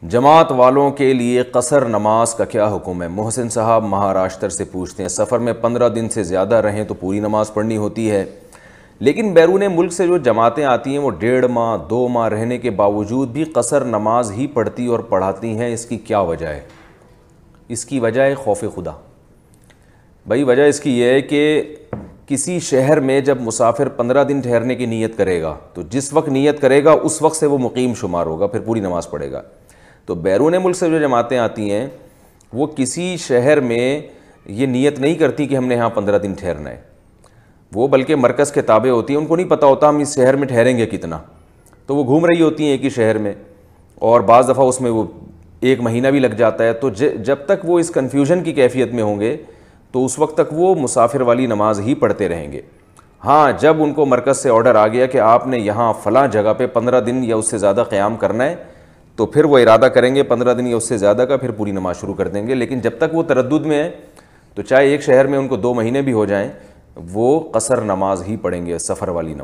جماعت والوں کے لیے قصر نماز کا کیا حکم ہے؟ محسن صاحب مہاراشٹر سے پوچھتے ہیں۔ سفر میں 15 دن سے زیادہ رہیں تو پوری نماز پڑھنی ہوتی ہے، لیکن بیرون ملک سے جو جماعتیں آتی ہیں وہ 1.5 ماہ 2 ماہ رہنے کے باوجود بھی قصر نماز ہی پڑھتی اور پڑھاتی ہیں، اس کی کیا وجہ ہے؟ اس کی وجہ ہے خوف خدا۔ بھائی وجہ اس کی یہ ہے کہ کسی شہر میں جب مسافر 15 دن ٹھہرنے کی نیت کرے گا تو جس وقت نیت کرے گا اس وقت سے وہ مقیم شمار ہوگا، پھر پوری نماز پڑھے گا۔ تو بیرون ملک سے جو جماعتیں آتی ہیں وہ کسی شہر میں یہ نیت نہیں کرتی کہ ہم نے یہاں 15 دن ٹھہرنا ہے، وہ بلکہ مرکز کے تابع ہوتی ہیں، ان کو نہیں پتہ ہوتا ہم اس شہر میں ٹھہریں گے کتنا، تو وہ گھوم رہی ہوتی ہیں ایک ہی شہر میں، اور بعض دفعہ اس میں وہ 1 مہینہ بھی لگ جاتا ہے۔ تو جب تک وہ اس کنفیوژن کی کیفیت میں ہوں گے تو اس وقت تک وہ مسافر والی نماز ہی پڑھتے رہیں گے۔ ہاں جب ان کو مرکز سے آرڈر آ گیا کہ آپ نے یہاں فلاں جگہ پہ 15 دن یا اس سے زیادہ قیام کرنا ہے تو پھر وہ ارادہ کریں گے 15 دن یا اس سے زیادہ کا، پھر پوری نماز شروع کر دیں گے۔ لیکن جب تک وہ تردد میں ہے تو چاہے ایک شہر میں ان کو 2 مہینے بھی ہو جائیں وہ قصر نماز ہی پڑھیں گے، سفر والی نماز۔